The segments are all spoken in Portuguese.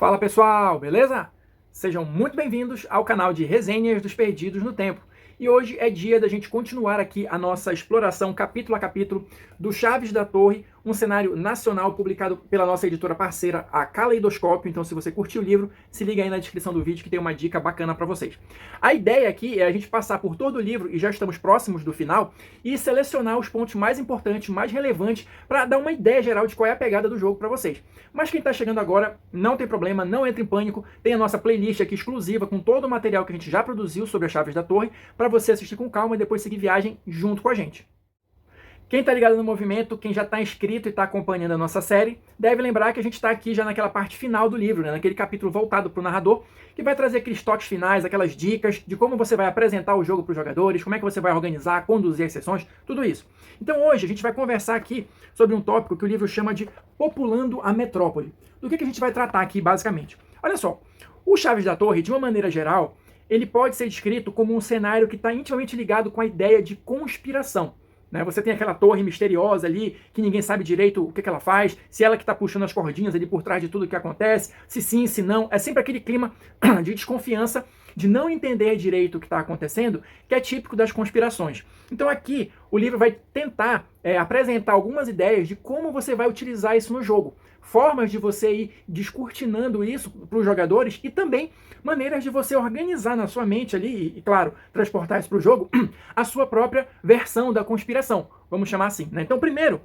Fala pessoal, beleza? Sejam muito bem-vindos ao canal de Resenhas dos Perdidos no Tempo. E hoje é dia da gente continuar aqui a nossa exploração capítulo a capítulo do Chaves da Torre, um cenário nacional publicado pela nossa editora parceira, a Caleidoscópio. Então, se você curtiu o livro, se liga aí na descrição do vídeo que tem uma dica bacana para vocês. A ideia aqui é a gente passar por todo o livro, e já estamos próximos do final, e selecionar os pontos mais importantes, mais relevantes, para dar uma ideia geral de qual é a pegada do jogo para vocês. Mas quem está chegando agora, não tem problema, não entre em pânico, tem a nossa playlist aqui exclusiva com todo o material que a gente já produziu sobre as Chaves da Torre, para você assistir com calma e depois seguir viagem junto com a gente. Quem está ligado no movimento, quem já está inscrito e está acompanhando a nossa série, deve lembrar que a gente está aqui já naquela parte final do livro, né? Naquele capítulo voltado para o narrador, que vai trazer aqueles toques finais, aquelas dicas de como você vai apresentar o jogo para os jogadores, como é que você vai organizar, conduzir as sessões, tudo isso. Então hoje a gente vai conversar aqui sobre um tópico que o livro chama de Populando a Metrópole. Do que a gente vai tratar aqui basicamente? Olha só, o Chaves da Torre, de uma maneira geral, ele pode ser descrito como um cenário que está intimamente ligado com a ideia de conspiração. Você tem aquela torre misteriosa ali, que ninguém sabe direito o que ela faz, se ela que está puxando as cordinhas ali por trás de tudo que acontece, se sim, se não. É sempre aquele clima de desconfiança, de não entender direito o que está acontecendo, que é típico das conspirações. Então aqui o livro vai tentar apresentar algumas ideias de como você vai utilizar isso no jogo. Formas de você ir descortinando isso para os jogadores e também maneiras de você organizar na sua mente ali, e claro, transportar isso para o jogo, a sua própria versão da conspiração, vamos chamar assim. Então primeiro,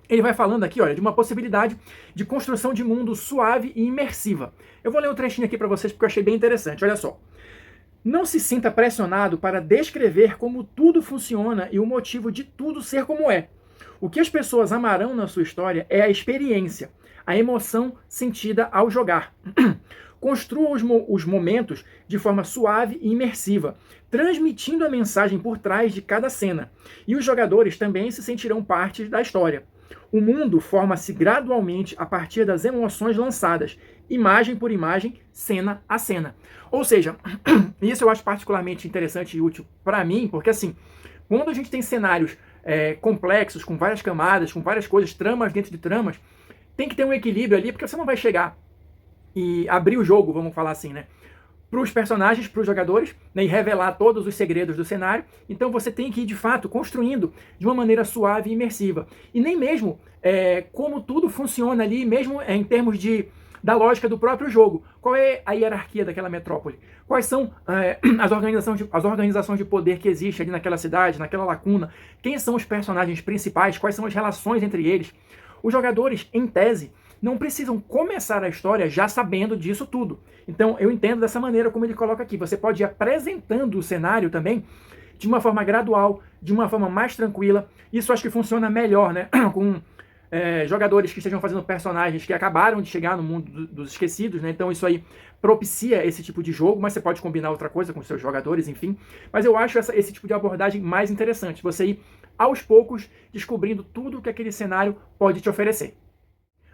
ele vai falando aqui, olha, de uma possibilidade de construção de mundo suave e imersiva. Eu vou ler um trechinho aqui para vocês porque eu achei bem interessante, olha só. Não se sinta pressionado para descrever como tudo funciona e o motivo de tudo ser como é. O que as pessoas amarão na sua história é a experiência, a emoção sentida ao jogar. Construa os momentos de forma suave e imersiva, transmitindo a mensagem por trás de cada cena. E os jogadores também se sentirão parte da história. O mundo forma-se gradualmente a partir das emoções lançadas, imagem por imagem, cena a cena. Ou seja, isso eu acho particularmente interessante e útil para mim, porque assim, quando a gente tem cenários complexos, com várias camadas, com várias coisas, tramas dentro de tramas, tem que ter um equilíbrio ali, porque você não vai chegar e abrir o jogo, vamos falar assim, para os personagens, para os jogadores, e revelar todos os segredos do cenário. Então você tem que ir, de fato, construindo de uma maneira suave e imersiva. E nem mesmo como tudo funciona ali, mesmo em termos da lógica do próprio jogo. Qual é a hierarquia daquela metrópole? Quais são as organizações de poder que existem ali naquela cidade, naquela lacuna? Quem são os personagens principais? Quais são as relações entre eles? Os jogadores, em tese, não precisam começar a história já sabendo disso tudo. Então, eu entendo dessa maneira como ele coloca aqui. Você pode ir apresentando o cenário também de uma forma gradual, de uma forma mais tranquila. Isso acho que funciona melhor, com jogadores que estejam fazendo personagens que acabaram de chegar no mundo dos esquecidos, Então, isso aí propicia esse tipo de jogo, mas você pode combinar outra coisa com os seus jogadores, enfim. Mas eu acho esse tipo de abordagem mais interessante. Você ir, aos poucos, descobrindo tudo que aquele cenário pode te oferecer.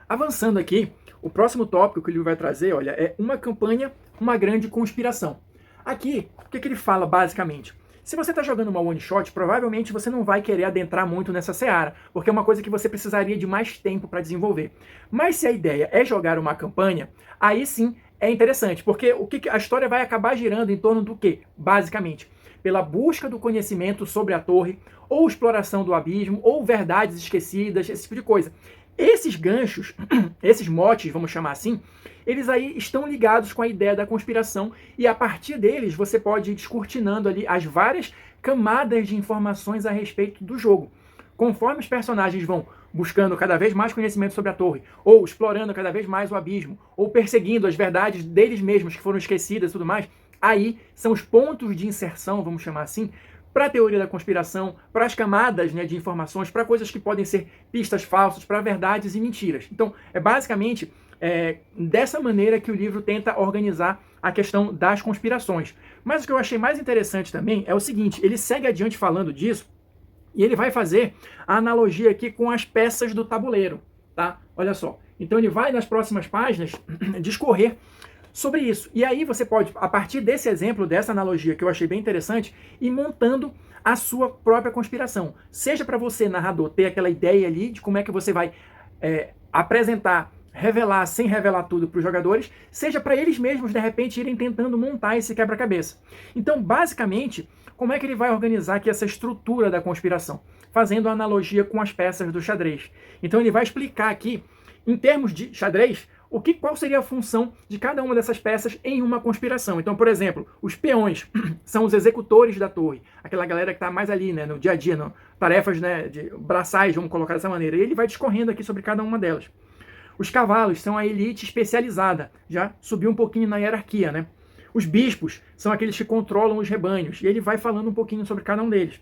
Avançando aqui, o próximo tópico que o livro vai trazer, olha, é uma campanha, uma grande conspiração. Aqui, o que ele fala basicamente? Se você está jogando uma one shot, provavelmente você não vai querer adentrar muito nessa seara, porque é uma coisa que você precisaria de mais tempo para desenvolver. Mas se a ideia é jogar uma campanha, aí sim é interessante, porque a história vai acabar girando em torno do quê? Basicamente, pela busca do conhecimento sobre a torre, ou exploração do abismo, ou verdades esquecidas, esse tipo de coisa. Esses ganchos, esses motes, vamos chamar assim, eles aí estão ligados com a ideia da conspiração e a partir deles você pode ir descortinando ali as várias camadas de informações a respeito do jogo. Conforme os personagens vão buscando cada vez mais conhecimento sobre a torre, ou explorando cada vez mais o abismo, ou perseguindo as verdades deles mesmos que foram esquecidas e tudo mais, aí são os pontos de inserção, vamos chamar assim, para a teoria da conspiração, para as camadas de informações, para coisas que podem ser pistas falsas, para verdades e mentiras. Então, é basicamente dessa maneira que o livro tenta organizar a questão das conspirações. Mas o que eu achei mais interessante também é o seguinte, ele segue adiante falando disso, e ele vai fazer a analogia aqui com as peças do tabuleiro, tá? Olha só. Então ele vai nas próximas páginas discorrer sobre isso. E aí você pode, a partir desse exemplo, dessa analogia que eu achei bem interessante, ir montando a sua própria conspiração. Seja para você, narrador, ter aquela ideia ali de como é que você vai apresentar revelar sem revelar tudo para os jogadores, seja para eles mesmos, de repente, irem tentando montar esse quebra-cabeça. Então, basicamente, como é que ele vai organizar aqui essa estrutura da conspiração? Fazendo analogia com as peças do xadrez. Então, ele vai explicar aqui, em termos de xadrez, qual seria a função de cada uma dessas peças em uma conspiração. Então, por exemplo, os peões são os executores da torre, aquela galera que está mais ali, né, no dia a dia, no tarefas, né, de braçais, vamos colocar dessa maneira. E ele vai discorrendo aqui sobre cada uma delas. Os cavalos são a elite especializada, já subiu um pouquinho na hierarquia, né? Os bispos são aqueles que controlam os rebanhos, e ele vai falando um pouquinho sobre cada um deles.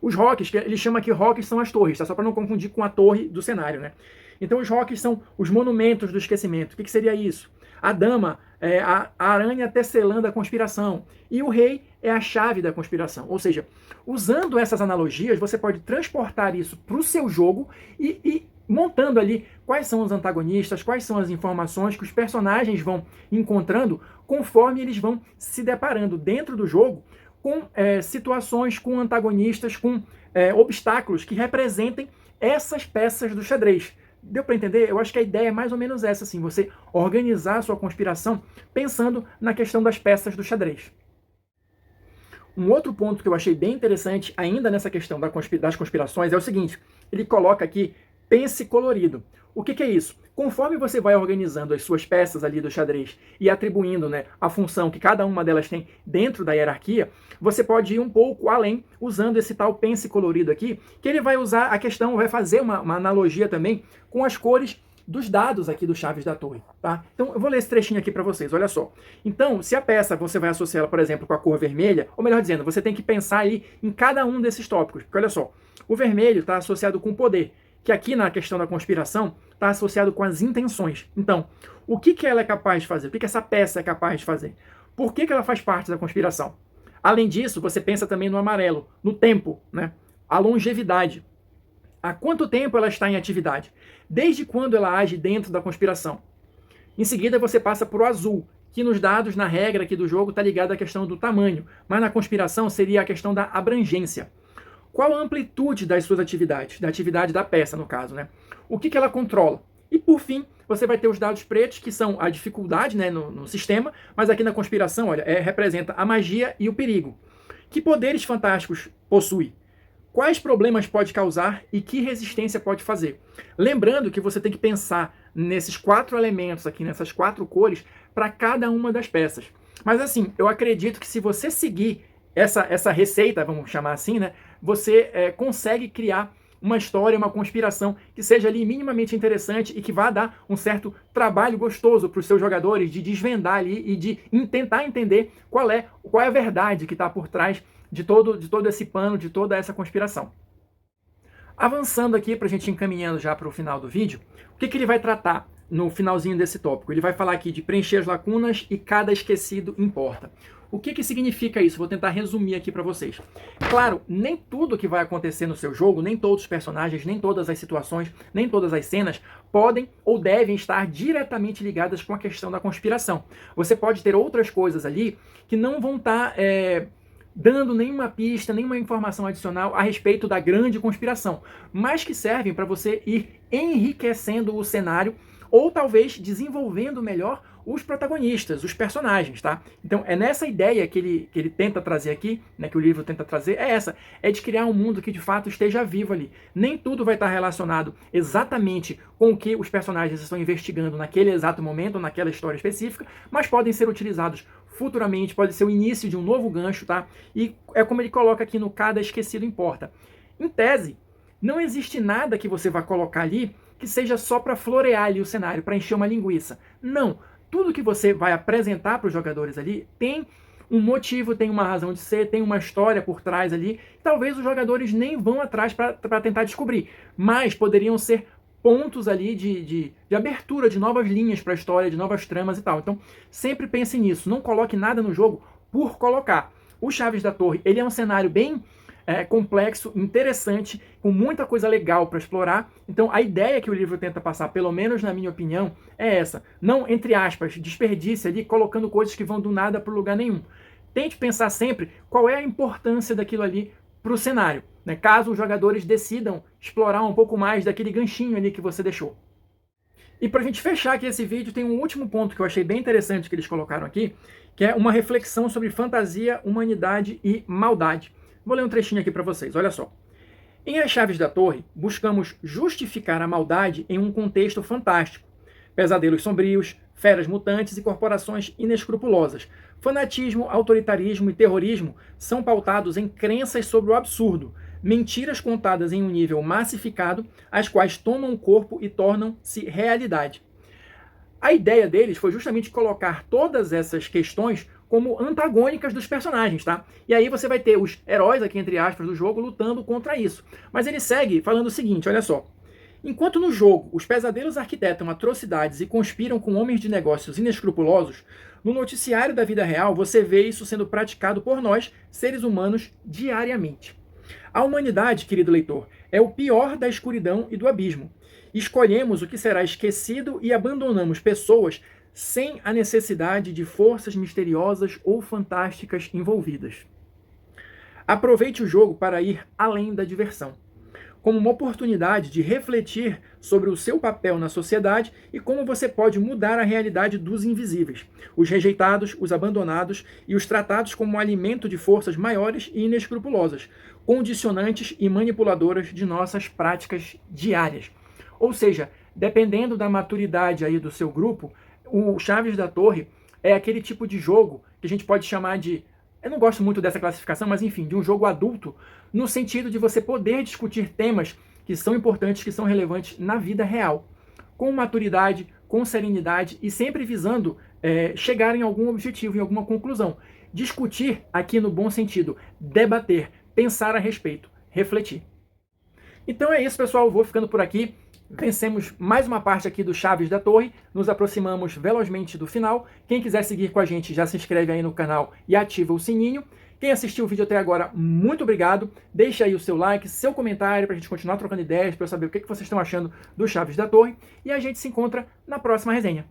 Os roques, que ele chama aqui roques, são as torres, tá? Só para não confundir com a torre do cenário, né? Então os roques são os monumentos do esquecimento. O que seria isso? A dama é a aranha tecelã da conspiração, e o rei é a chave da conspiração. Ou seja, usando essas analogias, você pode transportar isso para o seu jogo e montando ali quais são os antagonistas, quais são as informações que os personagens vão encontrando conforme eles vão se deparando dentro do jogo com situações, com antagonistas, com obstáculos que representem essas peças do xadrez. Deu para entender? Eu acho que a ideia é mais ou menos essa, assim, você organizar a sua conspiração pensando na questão das peças do xadrez. Um outro ponto que eu achei bem interessante, ainda nessa questão das conspirações, é o seguinte: ele coloca aqui pense colorido. O que é isso? Conforme você vai organizando as suas peças ali do xadrez e atribuindo, né, a função que cada uma delas tem dentro da hierarquia, você pode ir um pouco além usando esse tal pense colorido aqui, que ele vai usar a questão, vai fazer uma analogia também com as cores dos dados aqui do Chaves da Torre, tá? Então eu vou ler esse trechinho aqui para vocês, olha só. Então, se a peça você vai associá-la, por exemplo, com a cor vermelha, ou melhor dizendo, você tem que pensar ali em cada um desses tópicos, porque olha só, o vermelho está associado com poder, que aqui na questão da conspiração está associado com as intenções. Então, o que ela é capaz de fazer? O que essa peça é capaz de fazer? Por que ela faz parte da conspiração? Além disso, você pensa também no amarelo, no tempo, né? A longevidade. Há quanto tempo ela está em atividade? Desde quando ela age dentro da conspiração? Em seguida, você passa para o azul, que nos dados, na regra aqui do jogo, está ligado à questão do tamanho, mas na conspiração seria a questão da abrangência. Qual a amplitude das suas atividades? Da atividade da peça, no caso, né? O que ela controla? E, por fim, você vai ter os dados pretos, que são a dificuldade, né, no sistema, mas aqui na conspiração, olha, representa a magia e o perigo. Que poderes fantásticos possui? Quais problemas pode causar e que resistência pode fazer? Lembrando que você tem que pensar nesses 4 elementos aqui, nessas 4 cores, para cada uma das peças. Mas assim, eu acredito que se você seguir essa receita, vamos chamar assim, né, você consegue criar uma história, uma conspiração que seja ali minimamente interessante e que vá dar um certo trabalho gostoso para os seus jogadores de desvendar ali e de tentar entender qual é a verdade que está por trás de todo esse pano, de toda essa conspiração. Avançando aqui, para a gente encaminhando já para o final do vídeo, o que ele vai tratar no finalzinho desse tópico? Ele vai falar aqui de preencher as lacunas e cada esquecido importa. O que significa isso? Vou tentar resumir aqui para vocês. Claro, nem tudo que vai acontecer no seu jogo, nem todos os personagens, nem todas as situações, nem todas as cenas podem ou devem estar diretamente ligadas com a questão da conspiração. Você pode ter outras coisas ali que não vão estar dando nenhuma pista, nenhuma informação adicional a respeito da grande conspiração, mas que servem para você ir enriquecendo o cenário ou talvez desenvolvendo melhor os protagonistas, os personagens, tá? Então é nessa ideia que ele tenta trazer aqui, né, que o livro tenta trazer, é de criar um mundo que de fato esteja vivo ali. Nem tudo vai estar relacionado exatamente com o que os personagens estão investigando naquele exato momento, naquela história específica, mas podem ser utilizados futuramente, pode ser o início de um novo gancho, tá? E é como ele coloca aqui no cada esquecido importa. Em tese, não existe nada que você vá colocar ali que seja só para florear ali o cenário, para encher uma linguiça. Não. Tudo que você vai apresentar para os jogadores ali tem um motivo, tem uma razão de ser, tem uma história por trás ali. Talvez os jogadores nem vão atrás para tentar descobrir, mas poderiam ser pontos ali de abertura de novas linhas para a história, de novas tramas e tal. Então, sempre pense nisso. Não coloque nada no jogo por colocar. O Chaves da Torre, ele é um cenário bem complexo, interessante, com muita coisa legal para explorar. Então a ideia que o livro tenta passar, pelo menos na minha opinião, é essa. Não, entre aspas, desperdice ali colocando coisas que vão do nada para lugar nenhum. Tente pensar sempre qual é a importância daquilo ali para o cenário, né? Caso os jogadores decidam explorar um pouco mais daquele ganchinho ali que você deixou. E para a gente fechar aqui esse vídeo, tem um último ponto que eu achei bem interessante que eles colocaram aqui, que é uma reflexão sobre fantasia, humanidade e maldade. Vou ler um trechinho aqui para vocês, olha só. Em As Chaves da Torre, buscamos justificar a maldade em um contexto fantástico. Pesadelos sombrios, feras mutantes e corporações inescrupulosas. Fanatismo, autoritarismo e terrorismo são pautados em crenças sobre o absurdo, mentiras contadas em um nível massificado, as quais tomam o corpo e tornam-se realidade. A ideia deles foi justamente colocar todas essas questões como antagônicas dos personagens, tá? E aí você vai ter os heróis, aqui entre aspas, do jogo lutando contra isso. Mas ele segue falando o seguinte, olha só. Enquanto no jogo os pesadelos arquitetam atrocidades e conspiram com homens de negócios inescrupulosos, no noticiário da vida real você vê isso sendo praticado por nós, seres humanos, diariamente. A humanidade, querido leitor, é o pior da escuridão e do abismo. Escolhemos o que será esquecido e abandonamos pessoas sem a necessidade de forças misteriosas ou fantásticas envolvidas. Aproveite o jogo para ir além da diversão, como uma oportunidade de refletir sobre o seu papel na sociedade e como você pode mudar a realidade dos invisíveis, os rejeitados, os abandonados e os tratados como alimento de forças maiores e inescrupulosas, condicionantes e manipuladoras de nossas práticas diárias. Ou seja, dependendo da maturidade aí do seu grupo, o Chaves da Torre é aquele tipo de jogo que a gente pode chamar de... Eu não gosto muito dessa classificação, mas enfim, de um jogo adulto, no sentido de você poder discutir temas que são importantes, que são relevantes na vida real, com maturidade, com serenidade e sempre visando chegar em algum objetivo, em alguma conclusão. Discutir aqui no bom sentido, debater, pensar a respeito, refletir. Então é isso, pessoal, eu vou ficando por aqui. Vencemos mais uma parte aqui do Chaves da Torre, nos aproximamos velozmente do final. Quem quiser seguir com a gente já se inscreve aí no canal e ativa o sininho. Quem assistiu o vídeo até agora, muito obrigado. Deixa aí o seu like, seu comentário para a gente continuar trocando ideias, para eu saber o que vocês estão achando do Chaves da Torre. E a gente se encontra na próxima resenha.